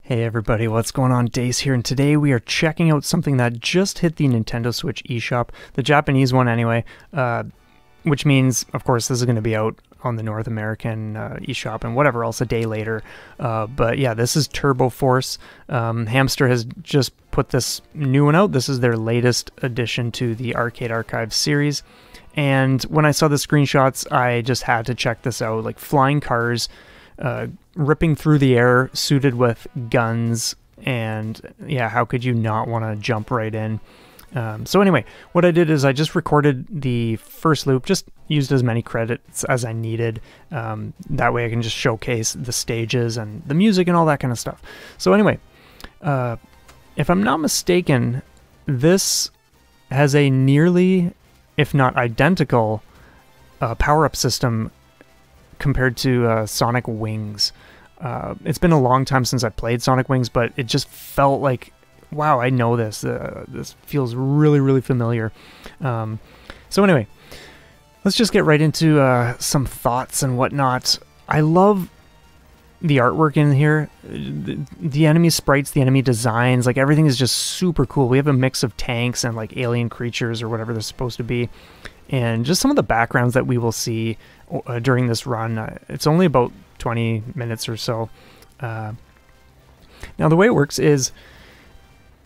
Hey everybody, what's going on? Dace here, and today we are checking out something that just hit the Nintendo Switch eShop, the Japanese one anyway, which means, of course, this is going to be out on the North American eShop and whatever else a day later. But yeah, this is Turbo Force. Hamster has just put this new one out. This is their latest addition to the Arcade Archive series. And when I saw the screenshots, I just had to check this out. Like flying cars, ripping through the air, suited with guns, and yeah, how could you not want to jump right in? So anyway, what I did is I just recorded the first loop, just used as many credits as I needed. That way I can just showcase the stages and the music and all that kind of stuff. So anyway, if I'm not mistaken, this has a nearly, if not identical, power-up system compared to Sonic Wings. It's been a long time since I played Sonic Wings, but it just felt like, wow, I know this. This feels really, really familiar. So anyway, let's just get right into some thoughts and whatnot. I love the artwork in here. The enemy sprites, the enemy designs, like everything is just super cool. We have a mix of tanks and like alien creatures or whatever they're supposed to be. And just some of the backgrounds that we will see during this run. It's only about 20 minutes or so. Now the way it works is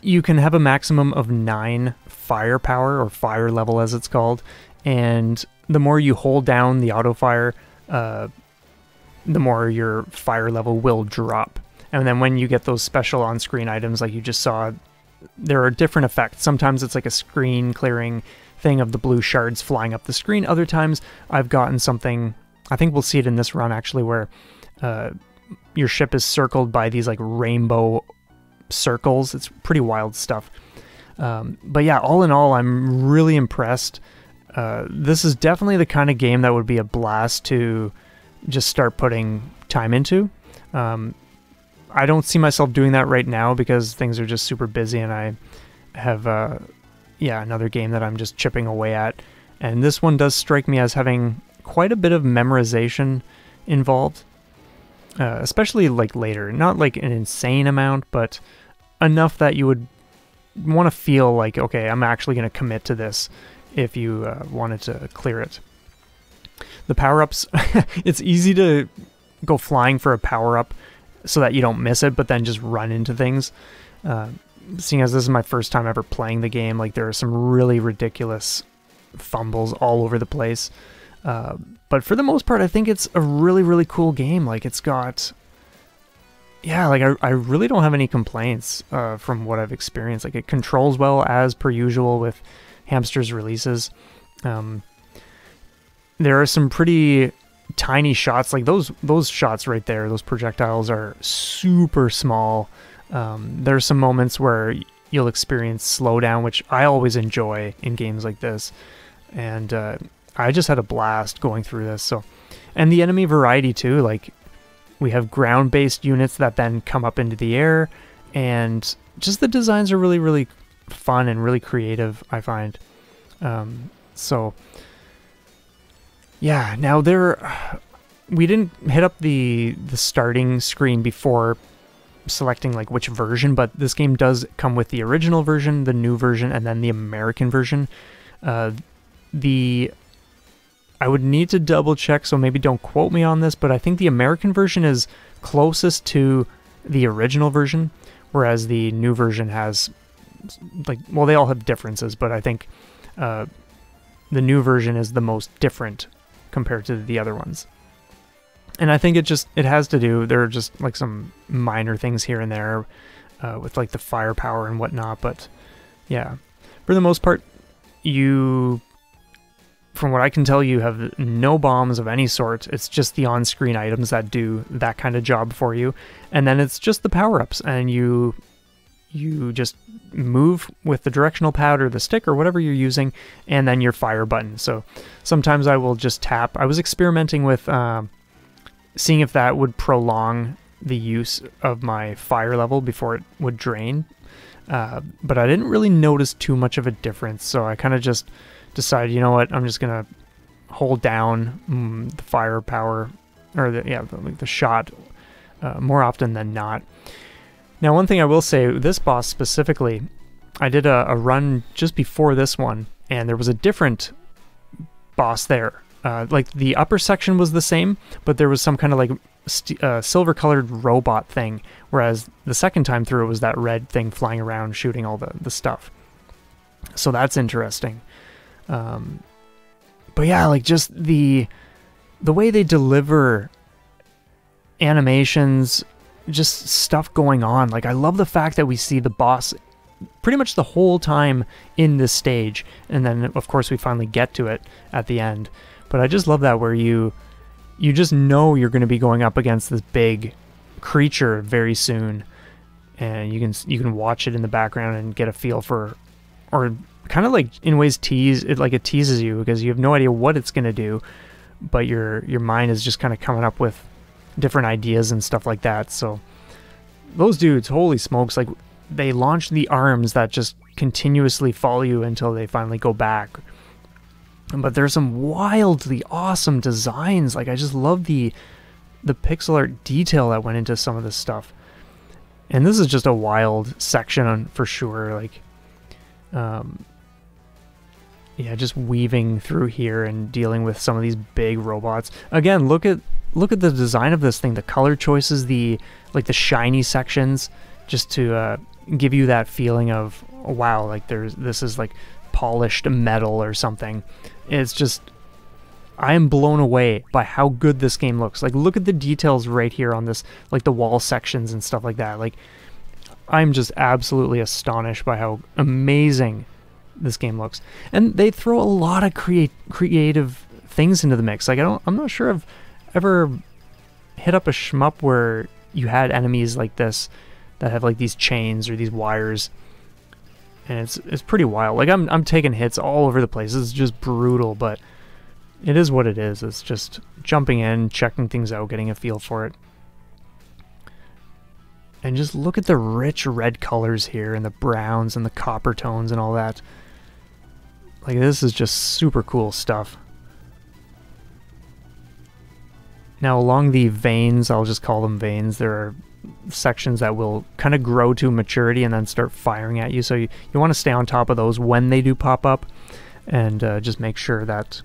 you can have a maximum of 9 firepower, or fire level as it's called, and the more you hold down the auto fire, the more your fire level will drop. And then when you get those special on-screen items like you just saw, there are different effects. Sometimes it's like a screen clearing thing of the blue shards flying up the screen. Other times I've gotten something, I think we'll see it in this run actually, where your ship is circled by these like rainbow circles. It's pretty wild stuff. But yeah, all in all, I'm really impressed. This is definitely the kind of game that would be a blast to just start putting time into. I don't see myself doing that right now because things are just super busy, and I have yeah, another game that I'm just chipping away at. And this one does strike me as having quite a bit of memorization involved, especially like later. Not like an insane amount, but enough that you would want to feel like, okay, I'm actually going to commit to this if you wanted to clear it. The power-ups, it's easy to go flying for a power-up so that you don't miss it, but then just run into things. Seeing as this is my first time ever playing the game, like there are some really ridiculous fumbles all over the place. But for the most part, I think it's a really, really cool game. Like it's got, yeah, like I really don't have any complaints from what I've experienced. Like it controls well as per usual with Hamster's releases. There are some pretty tiny shots, like those shots right there, those projectiles are super small. There's some moments where you'll experience slowdown, which I always enjoy in games like this, and I just had a blast going through this. So, and the enemy variety too, like we have ground-based units that then come up into the air, and just the designs are really, really fun and really creative, I find. So yeah, now we didn't hit up the starting screen before selecting like which version, but this game does come with the original version, the new version, and then the American version. I would need to double check, so maybe don't quote me on this, but I think the American version is closest to the original version, whereas the new version has, like, well, they all have differences, but I think the new version is the most different compared to the other ones. And I think it has to do, there are just like some minor things here and there with like the firepower and whatnot, but yeah, for the most part, from what I can tell, you have no bombs of any sort. It's just the on-screen items that do that kind of job for you, and then it's just the power-ups, and you just move with the directional pad or the stick or whatever you're using, and then your fire button. So sometimes I will just tap. I was experimenting with seeing if that would prolong the use of my fire level before it would drain, but I didn't really notice too much of a difference, so I kind of just decided, you know what, I'm just gonna hold down the firepower, or the shot more often than not. Now, one thing I will say, this boss specifically, I did a run just before this one, and there was a different boss there. Like the upper section was the same, but there was some kind of like silver-colored robot thing, whereas the second time through it was that red thing flying around shooting all the stuff. So that's interesting. But yeah, like just the way they deliver animations, just stuff going on. Like I love the fact that we see the boss pretty much the whole time in this stage, and then of course we finally get to it at the end. But I just love that where you just know you're going to be going up against this big creature very soon, and you can watch it in the background and get a feel for, or kind of like in ways tease it, like it teases you because you have no idea what it's going to do, but your mind is just kind of coming up with different ideas and stuff like that. So those dudes, holy smokes, like they launch the arms that just continuously follow you until they finally go back. But there's some wildly awesome designs. Like I just love the pixel art detail that went into some of this stuff. And this is just a wild section for sure. Like, yeah, just weaving through here and dealing with some of these big robots. Again, look at the design of this thing. The color choices, the shiny sections, just to give you that feeling of, oh, wow, like this is like polished metal or something. It's just, I am blown away by how good this game looks. Like, look at the details right here on this, like the wall sections and stuff like that. Like, I'm just absolutely astonished by how amazing this game looks. And they throw a lot of creative things into the mix. Like, I'm not sure I've ever hit up a shmup where you had enemies like this that have like these chains or these wires. And it's pretty wild. Like I'm taking hits all over the place. It's just brutal, but it is what it is. It's just jumping in, checking things out, getting a feel for it. And just look at the rich red colors here, and the browns and the copper tones and all that. Like, this is just super cool stuff. Now, along the veins, I'll just call them veins, there are sections that will kind of grow to maturity and then start firing at you. So you want to stay on top of those when they do pop up, and just make sure that,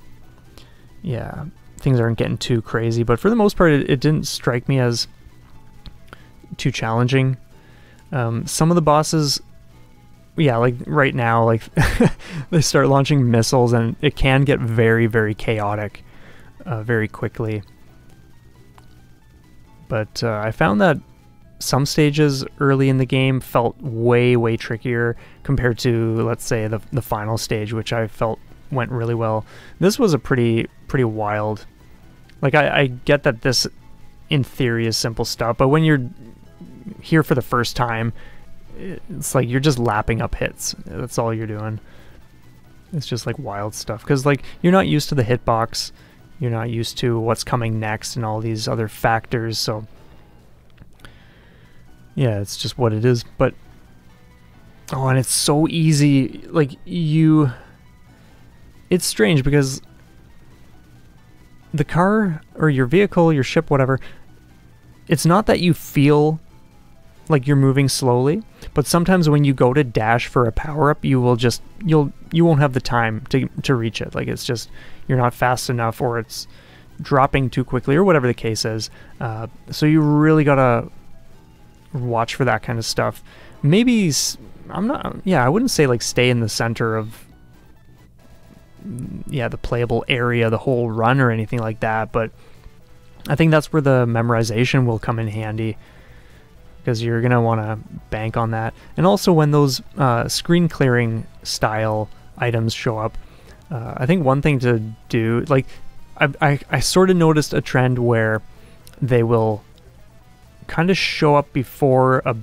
yeah, things aren't getting too crazy. But for the most part, it didn't strike me as too challenging. Some of the bosses, yeah, like right now, like they start launching missiles and it can get very, very chaotic very quickly. But I found that some stages early in the game felt way, way trickier compared to, let's say, the final stage, which I felt went really well. This was a pretty wild. Like, I get that this, in theory, is simple stuff, but when you're here for the first time, it's like you're just lapping up hits. That's all you're doing. It's just like wild stuff, because like you're not used to the hitbox, you're not used to what's coming next and all these other factors, so yeah, it's just what it is. But oh, and it's so easy. Like, it's strange because the car or your vehicle, your ship, whatever, it's not that you feel like you're moving slowly, but sometimes when you go to dash for a power-up, you won't have the time to reach it. Like, it's just, you're not fast enough, or it's dropping too quickly, or whatever the case is. So you really gotta watch for that kind of stuff. Maybe I wouldn't say like stay in the center of the playable area the whole run or anything like that, but I think that's where the memorization will come in handy, because you're gonna want to bank on that. And also when those screen clearing style items show up, I think one thing to do, like I sort of noticed a trend where they will kind of show up before a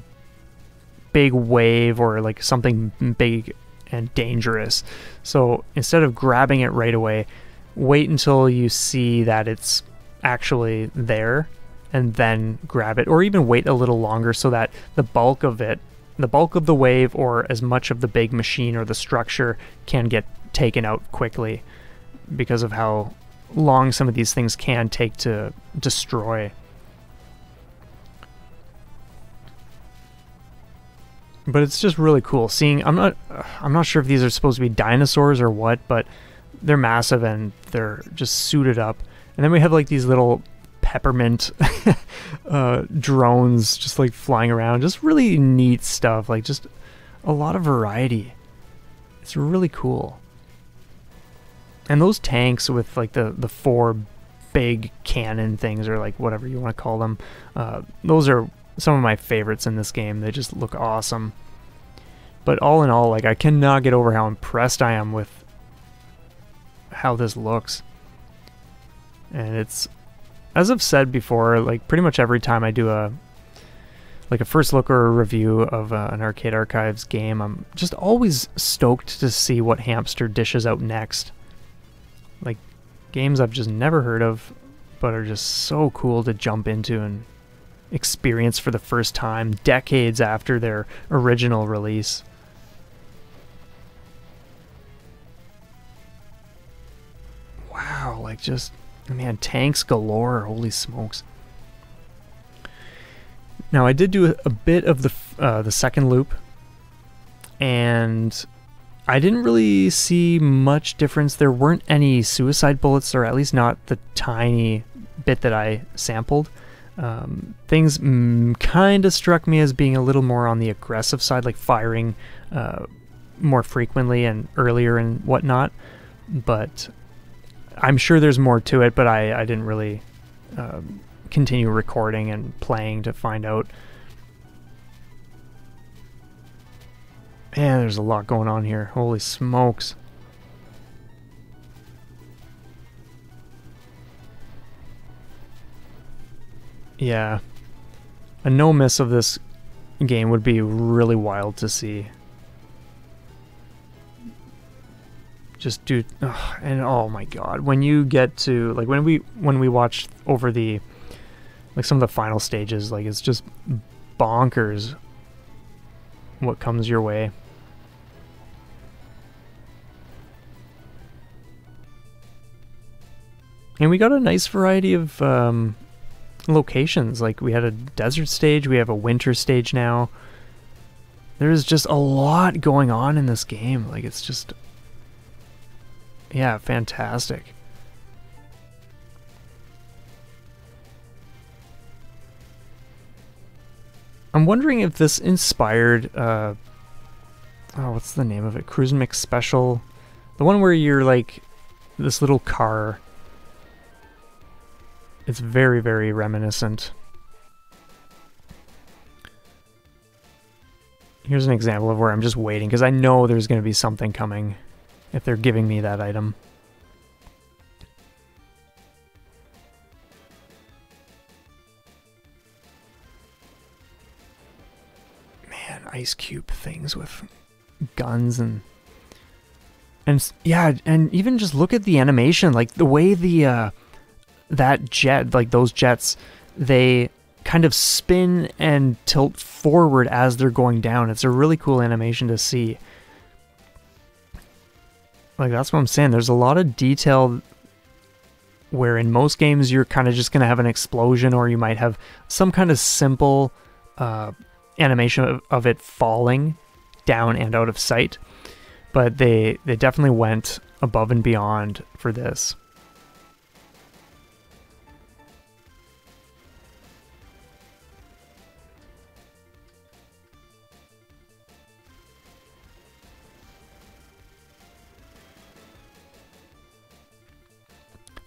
big wave or like something big and dangerous. So instead of grabbing it right away, wait until you see that it's actually there and then grab it, or even wait a little longer so that the bulk of the wave, or as much of the big machine or the structure, can get taken out quickly, because of how long some of these things can take to destroy. But it's just really cool seeing. I'm not sure if these are supposed to be dinosaurs or what, but they're massive and they're just suited up. And then we have like these little peppermint drones just like flying around. Just really neat stuff. Like just a lot of variety. It's really cool. And those tanks with like the four big cannon things, or like whatever you want to call them, those are some of my favorites in this game. They just look awesome. But all in all, like, I cannot get over how impressed I am with how this looks. And it's, as I've said before, like pretty much every time I do a first look or a review of an Arcade Archives game, I'm just always stoked to see what Hamster dishes out next. Like games I've just never heard of, but are just so cool to jump into and experience for the first time, decades after their original release. Wow, like just, man, tanks galore, holy smokes. Now I did do a bit of the second loop, and I didn't really see much difference. There weren't any suicide bullets, or at least not the tiny bit that I sampled. Things kind of struck me as being a little more on the aggressive side, like firing more frequently and earlier and whatnot. But I'm sure there's more to it, but I didn't really continue recording and playing to find out. Man, there's a lot going on here. Holy smokes. Yeah. A no miss of this game would be really wild to see. Just do, and oh my god, when you get to, like, when we watched over the, like, some of the final stages, like, it's just bonkers what comes your way. And we got a nice variety of locations. Like, we had a desert stage, we have a winter stage now. There's just a lot going on in this game. Like, it's just, yeah, fantastic. I'm wondering if this inspired, oh, what's the name of it? Cruise Mix Special? The one where you're, like, this little car. It's very, very reminiscent. Here's an example of where I'm just waiting, because I know there's going to be something coming if they're giving me that item. Man, ice cube things with guns and yeah, and even just look at the animation, like the way the that jet, like those jets, they kind of spin and tilt forward as they're going down. It's a really cool animation to see. Like, that's what I'm saying. There's a lot of detail where in most games you're kind of just going to have an explosion, or you might have some kind of simple animation of it falling down and out of sight. But they definitely went above and beyond for this.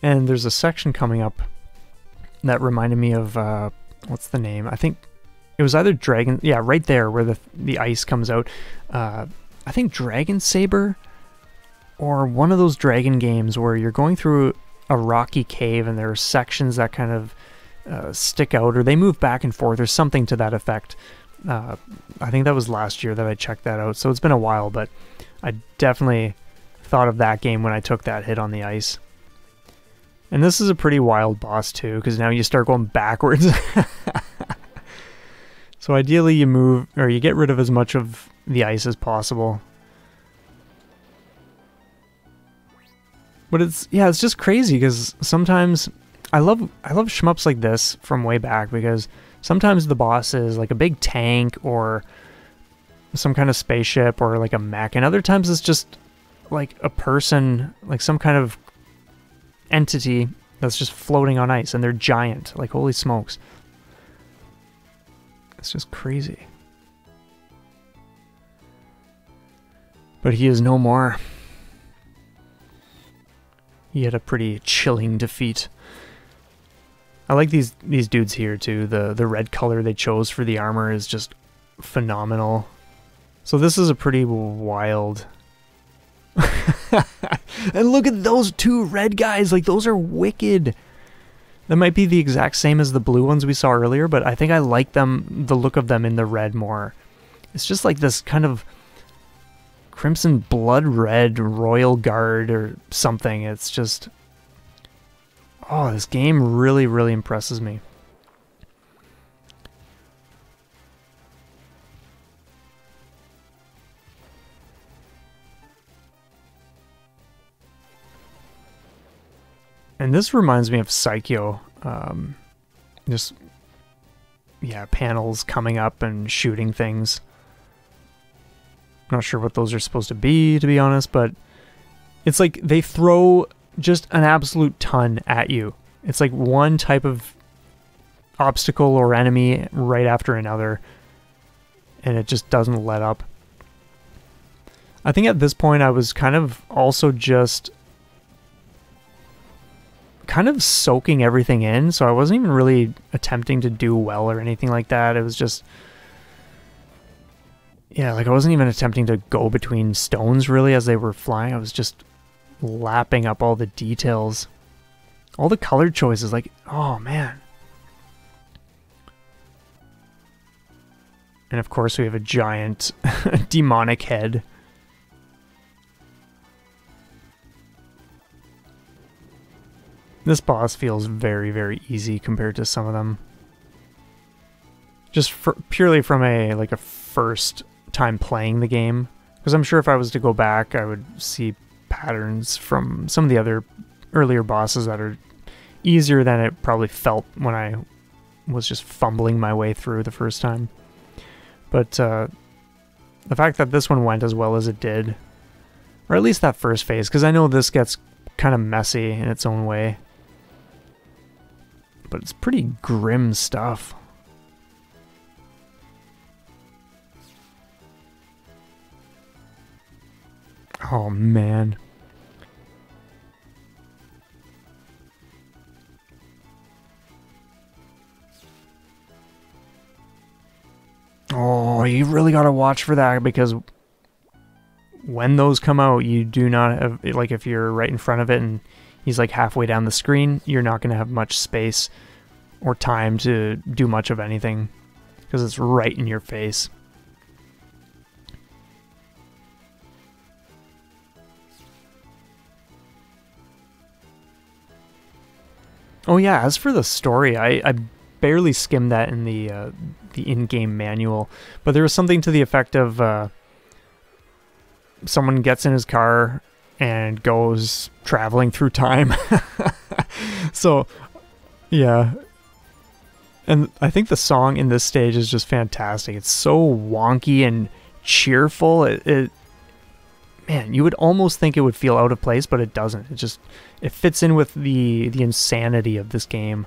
And there's a section coming up that reminded me of, what's the name? I think it was either Dragon, yeah, right there where the ice comes out. I think Dragon Saber, or one of those dragon games where you're going through a rocky cave and there are sections that kind of stick out, or they move back and forth, or something to that effect. I think that was last year that I checked that out, so it's been a while, but I definitely thought of that game when I took that hit on the ice. And this is a pretty wild boss too, because now you start going backwards. So ideally you move, or you get rid of as much of the ice as possible. But it's, yeah, it's just crazy, because sometimes I love shmups like this from way back, because sometimes the boss is like a big tank, or some kind of spaceship or like a mech, and other times it's just like a person, like some kind of entity that's just floating on ice, and they're giant. Like, holy smokes. It's just crazy. But he is no more. He had a pretty chilling defeat. I like these dudes here too. The red color they chose for the armor is just phenomenal. So this is a pretty wild... And look at those two red guys, like those are wicked. That might be the exact same as the blue ones we saw earlier, but I think I like them, the look of them in the red more. It's just like this kind of crimson blood red royal guard or something. It's just, oh, this game really, really impresses me. And this reminds me of Psycho. Just, yeah, panels coming up and shooting things. Not sure what those are supposed to be honest, but it's like they throw just an absolute ton at you. It's like one type of obstacle or enemy right after another, and it just doesn't let up. I think at this point I was kind of also just kind of soaking everything in, so I wasn't even really attempting to do well or anything like that. It was just, yeah, like I wasn't even attempting to go between stones really as they were flying. I was just lapping up all the details. All the color choices, like, oh man. And of course we have a giant demonic head. This boss feels very, very easy compared to some of them. Just purely from a first time playing the game. Because I'm sure if I was to go back, I would see patterns from some of the other earlier bosses that are easier than it probably felt when I was just fumbling my way through the first time. But the fact that this one went as well as it did, or at least that first phase, because I know this gets kind of messy in its own way. But it's pretty grim stuff. Oh man. Oh, you really gotta watch for that, because when those come out, you do not have, like, if you're right in front of it and he's like halfway down the screen, you're not going to have much space or time to do much of anything because it's right in your face. Oh yeah, as for the story, I barely skimmed that in the in-game manual, but there was something to the effect of someone gets in his car and goes traveling through time. So, yeah. And I think the song in this stage is just fantastic. It's so wonky and cheerful. Man, you would almost think it would feel out of place, but it doesn't. It fits in with the insanity of this game.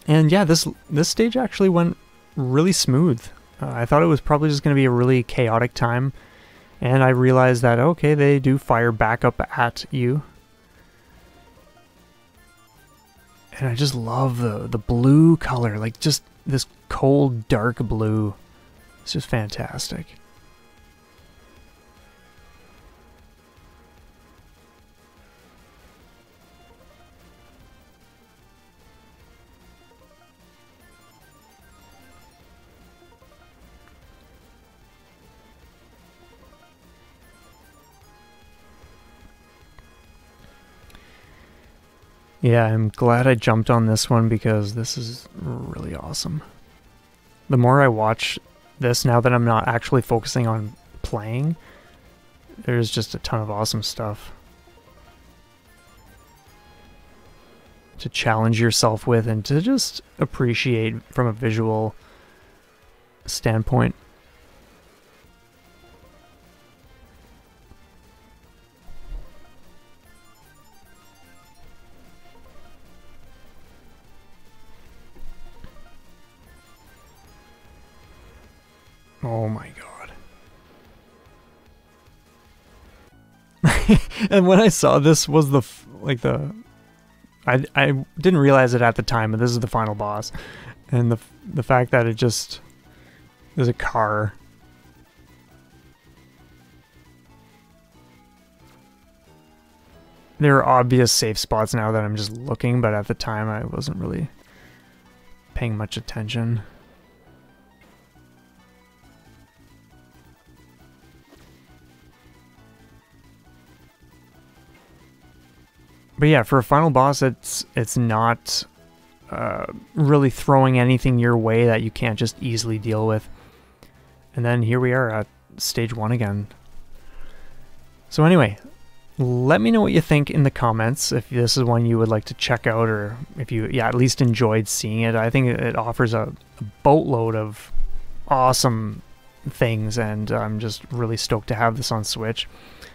And yeah, this stage actually went really smooth. I thought it was probably just going to be a really chaotic time, and I realized that, okay, they do fire back up at you. And I just love the blue color, like just this cold, dark blue. It's just fantastic. Yeah, I'm glad I jumped on this one because this is really awesome. The more I watch this, now that I'm not actually focusing on playing, there's just a ton of awesome stuff. to challenge yourself with and to just appreciate from a visual standpoint. Oh my god. And when I saw this was I didn't realize it at the time, but this is the final boss. And the fact that it just is a car. There are obvious safe spots now that I'm just looking, but at the time I wasn't really paying much attention. But yeah, for a final boss, it's not really throwing anything your way that you can't just easily deal with. And then here we are at stage 1 again. So anyway, let me know what you think in the comments, if this is one you would like to check out, or if you, at least enjoyed seeing it. I think it offers a boatload of awesome things, and I'm just really stoked to have this on Switch.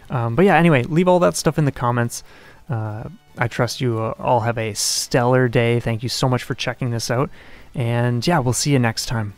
But yeah, anyway, leave all that stuff in the comments. I trust you all have a stellar day. Thank you so much for checking this out. And yeah, we'll see you next time.